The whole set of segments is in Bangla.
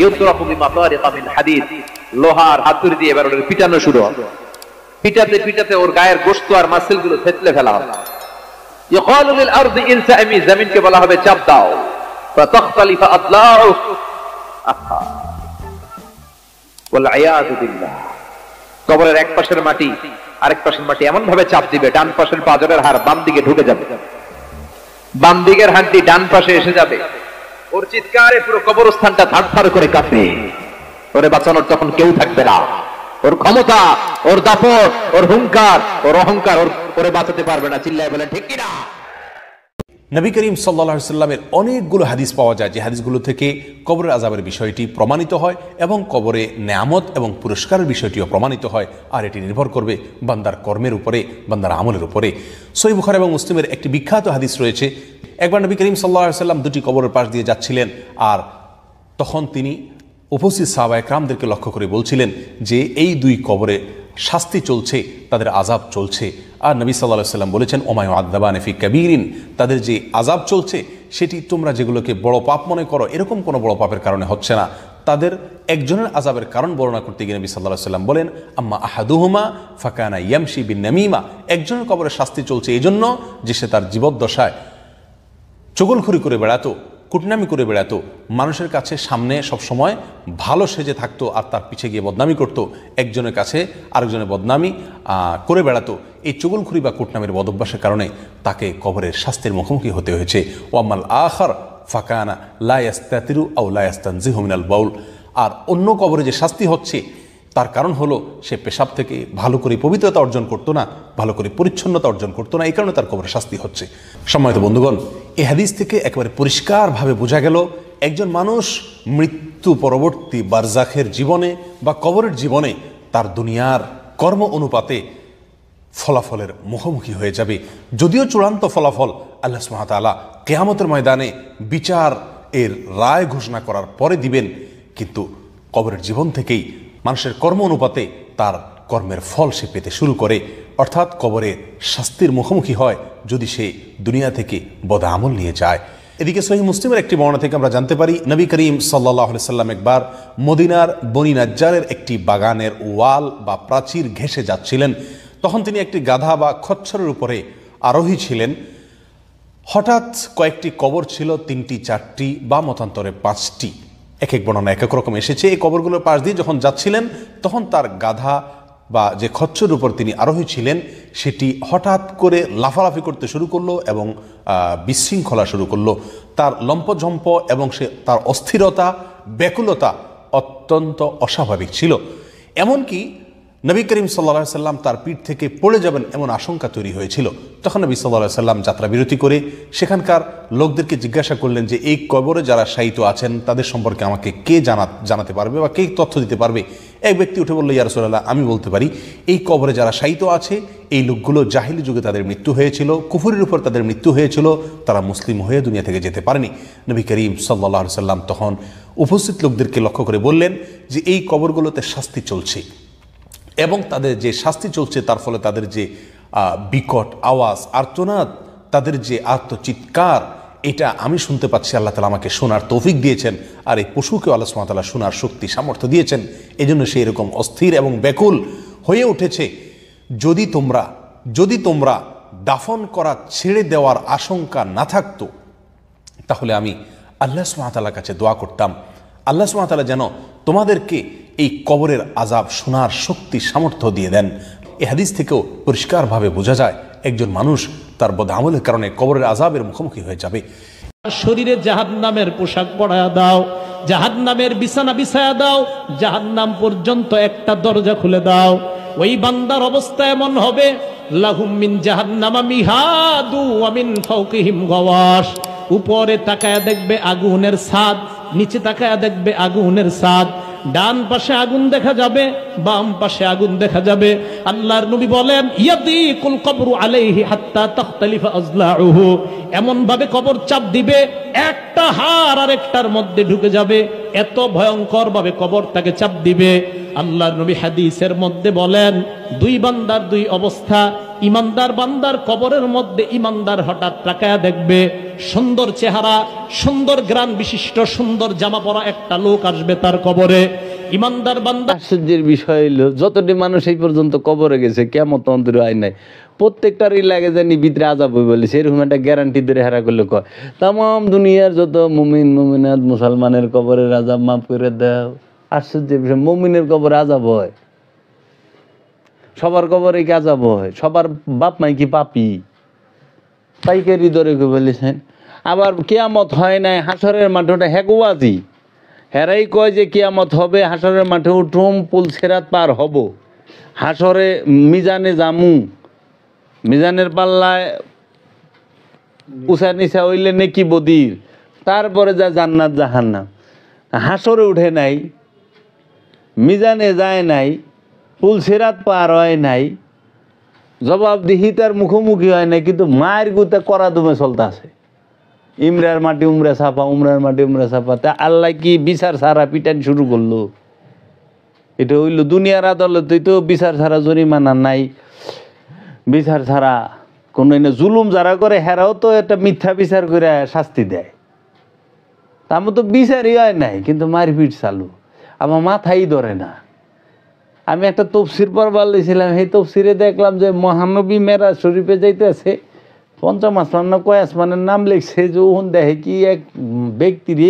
ইউতরাফু বিমাতারিকা মিন হাদিদ, লোহার হাতুড়ি দিয়ে এবার ওর পিটানো শুরু হবে। পিটাতে পিটাতে ওর গায়ের গোশত আর মাসল গুলো থেতলে ফেলা হবে। ইকালু লিল আরদি ইলতামি, জমিনকে বলা হবে চাপ দাও। ফাতাখতালিফু আদলাউ, ওয়াল আয়াযু বিল্লাহ। কবরের এক পাশের মাটি আরেক পাশের মাটি এমন ভাবে চাপ দিবে, ডান পাশের পাঁজরের হাড় বাম দিকে ঢুকে যাবে, বাম দিকের হাড্ডি ডান পাশে এসে যাবে। ওর চিৎকারে পুরো কবরস্থানটা থারথার করে কাঁপবে। ওরে বাঁচানোর তখন কেউ থাকবে না। ওর ক্ষমতা, ওর দাপট, ওর হুঙ্কার, ওর অহংকার ওরে বাঁচাতে পারবে না। চিল্লায় বলেন ঠিক কিনা? নবী করিম সাল্লাল্লাহু আলাইহি সাল্লামের অনেকগুলো হাদিস পাওয়া যায়, যে হাদিসগুলো থেকে কবরের আযাবের বিষয়টি প্রমাণিত হয় এবং কবরে নেয়ামত এবং পুরস্কারের বিষয়টিও প্রমাণিত হয়। আর এটি নির্ভর করবে বান্দার কর্মের উপরে, বান্দার আমলের উপরে। সহিহ বুখারী এবং মুসলিমের একটি বিখ্যাত হাদিস রয়েছে। একবার নবী করিম সাল্লাল্লাহু আলাইহি সাল্লাম দুটি কবরের পাশ দিয়ে যাচ্ছিলেন, আর তখন তিনি উপস্থিত সাহাবায়ে কেরামদেরকে লক্ষ্য করে বলছিলেন যে এই দুই কবরে শাস্তি চলছে, তাদের আযাব চলছে। আর নবী সাল্লাল্লাহু আলাইহি সাল্লাম বলেছেন, ওমা ইউআযাবানি ফি কাবীরিন, তাদের যে আযাব চলছে সেটি তোমরা যেগুলোকে বড় পাপ মনে করো, এরকম কোনো বড় পাপের কারণে হচ্ছে না। তাদের একজনের আযাবের কারণ বর্ণনা করতে গিয়ে নবী সাল্লাল্লাহু আলাইহি সাল্লাম বলেন, আম্মা আহাদুহুমা ফাকানা ইয়ামশি বিন-নামীমা, একজনের কবরে শাস্তি চলছে এই জন্য যে সে তার জীবদ্দশায় চগলখড়ি করে বেড়াতো, কুটনামি করে বেড়াতো, মানুষের কাছে সামনে সবসময় ভালো সেজে থাকতো আর তার পিছে গিয়ে বদনামি করতো, একজনের কাছে আরেকজনের বদনামি করে বেড়াতো। এই চগলখড়ি বা কুটনামির বদভ্যাসের কারণে তাকে কবরের শাস্তির মুখোমুখি হতে হয়েছে। ওয়াম্মাল আখার ফাকানা লা ইয়াস্তাতিরু আও লা ইয়াস্তানজিহু মিনাল বাউল, আর অন্য কবরে যে শাস্তি হচ্ছে তার কারণ হলো সে পেশাব থেকে ভালো করে পবিত্রতা অর্জন করতো না, ভালো করে পরিচ্ছন্নতা অর্জন করতো না, এই কারণে তার কবরে শাস্তি হচ্ছে। সম্মানিত বন্ধুগণ, এই হাদিস থেকে একেবারে পরিষ্কারভাবে বোঝা গেল একজন মানুষ মৃত্যু পরবর্তী বারজাখের জীবনে বা কবরের জীবনে তার দুনিয়ার কর্ম অনুপাতে ফলাফলের মুখোমুখি হয়ে যাবে। যদিও চূড়ান্ত ফলাফল আল্লাহ সুবহানাহু ওয়া তাআলা কিয়ামতের ময়দানে বিচার এর রায় ঘোষণা করার পরে দিবেন, কিন্তু কবরের জীবন থেকেই মানুষের কর্ম অনুপাতে তার কর্মের ফল সে পেতে শুরু করে, অর্থাৎ কবরে শাস্তির মুখোমুখি হয় যদি সে দুনিয়া থেকে বদআমল নিয়ে যায়। এদিকে সহিহ মুসলিমের একটি বর্ণনা থেকে আমরা জানতে পারি, নবী করিম সাল্লাল্লাহু আলাইহি সাল্লাম একবার মদিনার বনি নাজ্জারের একটি বাগানের ওয়াল বা প্রাচীর ঘেঁষে যাচ্ছিলেন। তখন তিনি একটি গাধা বা খচ্চরের উপরে আরোহী ছিলেন। হঠাৎ কয়েকটি কবর ছিল, 3টি 4টি বা মতান্তরে 5টি, এক এক বর্ণনা এক এক রকম এসেছে। এই কবরগুলোর পাশ দিয়ে যখন যাচ্ছিলেন তখন তার গাধা বা যে খচ্চরের উপর তিনি আরোহী ছিলেন সেটি হঠাৎ করে লাফালাফি করতে শুরু করলো এবং বিশৃঙ্খলা শুরু করলো। তার লম্পঝম্প এবং তার অস্থিরতা, ব্যাকুলতা অত্যন্ত অস্বাভাবিক ছিল। এমনকি নবী করিম সাল্লাল্লাহু আলাইহি সাল্লাম তার পিঠ থেকে পড়ে যাবেন এমন আশঙ্কা তৈরি হয়েছিল। তখন নবী সাল্লাল্লাহু আলাইহি সাল্লাম যাত্রা বিরতি করে সেখানকার লোকদেরকে জিজ্ঞাসা করলেন যে এই কবরে যারা শায়িত আছেন তাদের সম্পর্কে আমাকে কে জানাতে পারবে বা কে তথ্য দিতে পারবে? এক ব্যক্তি উঠে বলল, ইয়া রাসূলুল্লাহ, আমি বলতে পারি। এই কবরে যারা শায়িত আছে এই লোকগুলো জাহিলি যুগে তাদের মৃত্যু হয়েছিল, কুফরের উপর তাদের মৃত্যু হয়েছিল, তারা মুসলিম হয়ে দুনিয়া থেকে যেতে পারেনি। নবী করিম সাল্লাল্লাহু আলাইহি সাল্লাম তখন উপস্থিত লোকদেরকে লক্ষ্য করে বললেন যে এই কবরগুলোতে শাস্তি চলছে এবং তাদের যে শাস্তি চলছে তার ফলে তাদের যে বিকট আওয়াজ, আর্তনাদ, তাদের যে আর্তচিৎকার, এটা আমি শুনতে পাচ্ছি। আল্লাহ তাআলা আমাকে শোনার তৌফিক দিয়েছেন, আর এই পশুকেও আল্লাহ সুবহানাহু ওয়া তাআলা শোনার শক্তি সামর্থ্য দিয়েছেন। এজন্য সে এরকম অস্থির এবং ব্যাকুল হয়ে উঠেছে। যদি তোমরা দাফন করা ছেড়ে দেওয়ার আশঙ্কা না থাকতো তাহলে আমি আল্লাহ সুবহানাহু ওয়া তাআলার কাছে দোয়া করতাম, আল্লাহ সুবহানাহু ওয়া তাআলা যেন তোমাদেরকে এই কবরের আযাব শোনার শক্তি সামর্থ্য দিয়ে দেন। এই হাদিস থেকেও পরিষ্কারভাবে বোঝা যায় একজন মানুষ তার বদআমলের কারণে কবরের আযাবের মুখোমুখি হয়ে যাবে। শরীরে জাহান্নামের পোশাক পরায়া দাও, জাহান্নামের বিছানা বিছায়া দাও, জাহান্নাম পর্যন্ত একটা দরজা খুলে দাও। ওই বান্দার অবস্থা এমন হবে, লাহুম মিন জাহান্নামা মিহাদু ওয়া মিন ফাওকিহিম গাওয়াশ। উপরে তাকায়া দেখবে আগুনের ছাদ, নিচে তাকায়া দেখবে আগুনের ছাদ। ডান পাশে আগুন দেখা যাবে, বাম পাশে আগুন দেখা যাবে। আল্লাহর নবী বলেন, ইয়াদিকুল কবরু আলাইহি হাত্তা তাখতালিফা আযলাউহু। এমন ভাবে কবর চাপ দিবে একটা হাড় আরেকটার মধ্যে ঢুকে যাবে, এত ভয়ঙ্কর ভাবে কবর তাকে চাপ দিবে। আল্লাহর নবী হাদিসের মধ্যে বলেন, দুই বান্দার দুই অবস্থা, ইমানদার বান্দার কবরের মধ্যে ইমানদার হঠাৎ তাকায়া দেখবে সুন্দর চেহারা, সুন্দর গ্রান বিশিষ্ট, সুন্দর জামা পরা একটা লোক আসবে তার কবরে। ইমানদার বান্দা আশ্চর্যের বিষয় হইল যতটি মানুষ এই পর্যন্ত কবরে গেছে কিয়ামত অন্তরে হয় নাই, প্রত্যেকটারই লাগে জানি ভিতরে আযাব হই বলে সেরকম একটা গ্যারান্টি ধরে হেরা করলে কয় তামাম দুনিয়ার যত মুমিন মুমিনাত মুসলমানের কবরের আযাব মাফ করে দাও। আশ্চর্যের বিষয়, মুমিনের কবরে আযাব হয়, সবার কবরে কি আযাব হয়? সবার বাপ মাই কি পাপী? পাইকারি দরে বলেছেন। আবার কিয়ামত হয় নাই, হাসরের মাঠে ওটা হেগুয়াজি, হেরাই কয় যে কিয়ামত হবে, হাসরের মাঠে উঠুম, পুল সেরাত পার হব, হাসরে মিজানে জামু, মিজানের পাল্লায় উষা নিশা হইলে নেকি বদির, তারপরে যা জান্নাত জাহান্নাম। হাসরে উঠে নাই, মিজানে যায় নাই, পুল সেরাত পার হয় নাই, জবাবদিহি তার মুখোমুখি হয় নাই, কিন্তু মায়ের গুতে করা দুমে চলতে আছে। ইমরার মাটি উমরা ছাপা, উমরার মাটি উমরা ছাপা। তা আল্লাহ কি বিচার ছাড়া পিটান শুরু করলো? এটা হইল দুনিয়ার আদালতে তো বিচার ছাড়া জরিমানা নাই, বিচার ছাড়া কোনো জুলুম যারা করে হেরাও তো একটা মিথ্যা বিচার করে শাস্তি দেয়। তার মতো বিচারই হয় নাই, কিন্তু মারপিট চালু, আমার মাথাই ধরে না। আমি একটা তফসির পড়বার লেছিলাম, সেই তফসিরে দেখলাম যে মহানবী মেরাজ শরীফে যাইতেছে, পঞ্চম আসমান না কয় আসমানের নাম লিখছে, যে ওখান দেখে কি এক ব্যক্তির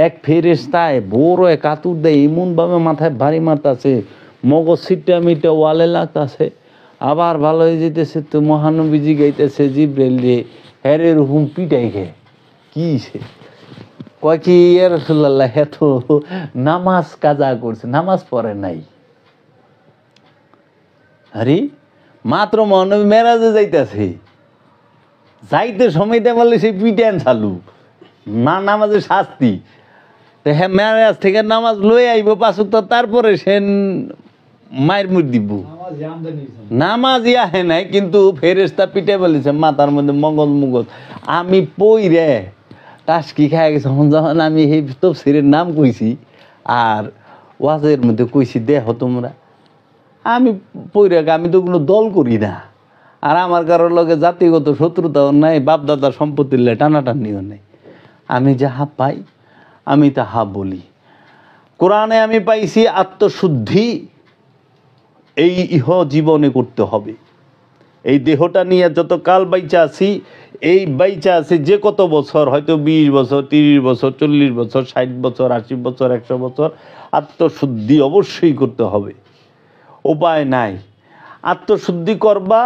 এক ফেরেশতায় বড় এক আতুর দেয় এমনভাবে মাথায় ভারী মারতাছে, মগজ ছিটা মিটা ওয়ালে লাগতাছে। আবার ভালো হয়ে যেতেছে তো মহানবীজি গাইতেছে জিব্রাইল রে, হ্যারে রকম পিটাই খেয়ে কি সে কয় কি ইয়া রাসূলুল্লাহ, এত নামাজ কাজা করছে, নামাজ পড়ে নাই। আরে মাত্র মহানবী মেরাজে যাইতেছে, যাইতে সময় দেয় বললে সেই পিটান চালু না, নামাজের শাস্তি। তো হ্যাঁ মেরাজ থেকে নামাজ লই আইব পাঁচ ওয়াক্ত, তারপরে সে মায়ের মুখ দিব, নামাজ ইয়া নাই, কিন্তু ফেরেশতা পিটে বলেছে মাথার মধ্যে মগজ মুগজ। আমি পই রে টাসকি খাই গেছে, যখন আমি এই তফসিরের নাম কইছি আর ওয়াজের মধ্যে কইছি দেহ তোমরা, আমি পইরে আমি তো কোনো দল করি না, আর আমার কারোর লগে জাতিগত শত্রুতাও নাই, বাপদাদার সম্পত্তির টানাটানিও নেই। আমি যাহা পাই আমি তাহা বলি। কোরআনে আমি পাইছি আত্মশুদ্ধি এই ইহ জীবনে করতে হবে। এই দেহটা নিয়ে যত কাল বাইচা আছি, এই বাইচা আছি যে কত বছর, হয়তো 20 বছর, 30 বছর, 40 বছর, 60 বছর, 80 বছর, 100 বছর, আত্মশুদ্ধি অবশ্যই করতে হবে, উপায় নাই। আত্মশুদ্ধি করবা,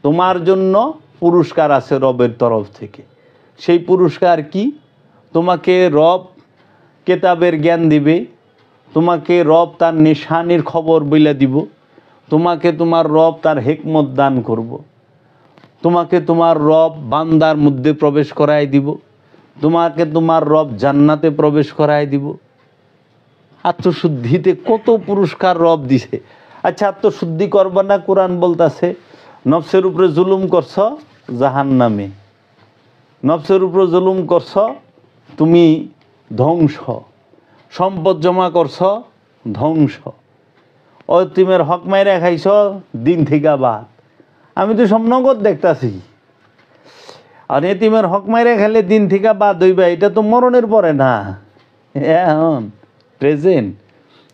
তোমার জন্য পুরস্কার আছে রবের তরফ থেকে। সেই পুরস্কার কি? তোমাকে রব কেতাবের জ্ঞান দিবে, তোমাকে রব তার নিশানির খবর বইলা দিব, তোমাকে তোমার রব তার হিকমত দান করব, তোমাকে তোমার রব বান্দার মধ্যে প্রবেশ করায় দিব, তোমাকে তোমার রব জান্নাতে প্রবেশ করায় দিব। আত্মশুদ্ধিতে কত পুরস্কার রব দিছে। আচ্ছা আত্মশুদ্ধি করবা না, কোরআন বলতাছে নফসের উপরে জুলুম করছ জাহান্নামে, নফসের উপরে জুলুম করছ তুমি ধ্বংস, সম্পদ জমা করছ ধ্বংস, অতিমের হক মাইরা খাইছ দিন থেকে বাদ। আমি তো সব নগদ দেখতাছি, আর এতিমের হক মাইরা খাইলে দিন থেকে বাদ হইবা, এটা তো মরণের পরে না, এখন প্রেজেন্ট।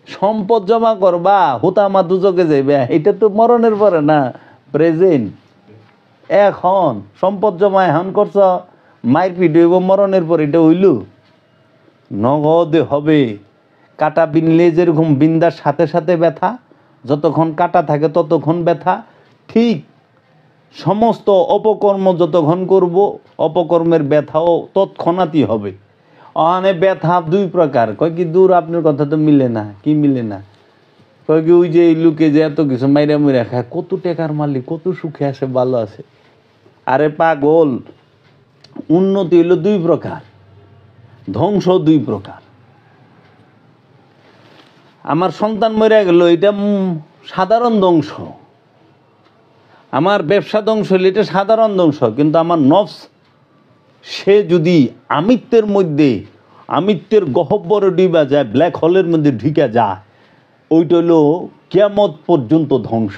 সম্পদ জমা করবা হুতামা দুজকে যাইবে, এটা তো মরণের পরে না, প্রেজেন্ট। এখন সম্পদ জমা এখন করছ, মারপিট হইব মরণের পর, এটা হইল নগদে হবে। কাটা বিনলে যেরকম বিন্দার সাথে সাথে ব্যথা, যতক্ষণ কাটা থাকে ততক্ষণ ব্যথা, ঠিক সমস্ত অপকর্ম যতক্ষণ করব অপকর্মের ব্যথাও তৎক্ষণাৎই হবে। অনে ব্যথা দুই প্রকার, কয় কি দূর আপনার কথা তো মিলে না, কি মিলে না, কয় কি ওই যে এই লোকে যে এত কিছু মাইরা মুইরা খায়, কত টাকার মালিক, কত সুখে আছে, ভালো আছে। আরে পাগল, উন্নতি হইল দুই প্রকার, ধ্বংস দুই প্রকার। আমার সন্তান মরে গেল, এটা সাধারণ ধ্বংস। আমার ব্যবসা ধ্বংস হইলে এটা সাধারণ ধ্বংস, কিন্তু আমার নফস সে যদি আমিত্বের মধ্যে, আমিত্বের গহ্বরে ডুবা যায়, ব্ল্যাক হোলের মধ্যে ঢুকে যায়, ওইটা হলো কিয়ামত পর্যন্ত ধ্বংস।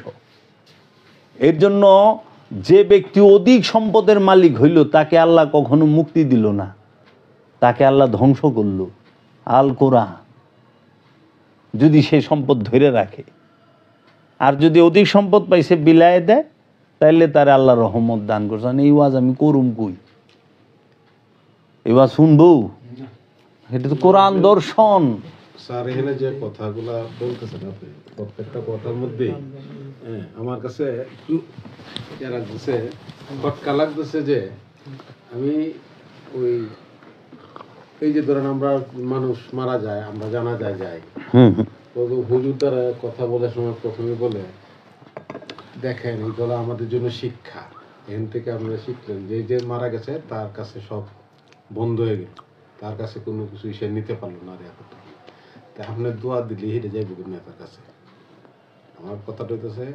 এর জন্য যে ব্যক্তি অধিক সম্পদের মালিক হইল তাকে আল্লাহ কখনো মুক্তি দিল না, তাকে আল্লাহ ধ্বংস করল। আল কোরআন যদি সে সম্পদ ধরে রাখে, আর যদি অধিক সম্পদ পাইছে বিলায় দেয়, তাইলে তার আল্লাহ রহমত দান করছেন। এই ওয়াজ আমি করুম কই? এবার শুনবো, এটা তো কোরআন দর্শন। স্যার এখানে যে কথাগুলা বলতেছেন আপনি, প্রত্যেকটা কথার মধ্যে আমার কাছে একটু ইয়া লাগতেছে, খটকা লাগতেছে যে আমি ওই এই যে ধরেন আমরা মানুষ মারা যায়, আমরা জানা যায় যাই, হুজুর দ্বারা কথা বলার সময় প্রথমে বলে দেখেন এইগুলো আমাদের জন্য শিক্ষা। এখান থেকে আমরা শিখলেন যে যে মারা গেছে তার কাছে সব বন্ধ হয়ে গেল, তার কাছে কোনো কিছু সে নিতে পারলো না। আর এতটা তা আপনার দোয়া দিলে হেঁটে যাইব কিন্তু তার কাছে। আমার কথাটা হইতেছে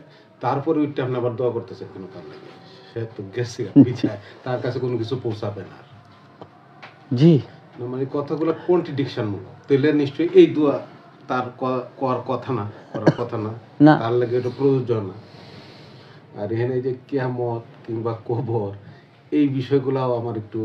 তারপরে ওইটা আপনি আবার দোয়া করতেছেন কেন? তার লাগে সে তো গেছে পিছায়, তার কাছে কোনো কিছু পৌঁছাবে না। জি, মানে কথাগুলো কন্ট্রাডিকশন মূলক, তাহলে নিশ্চয়ই এই দোয়া তার করার কথা না, তার লাগে এটা প্রযোজ্য না। আর এখানে যে কিয়ামত কিংবা কবর এই বিষয়গুলো আমার একটু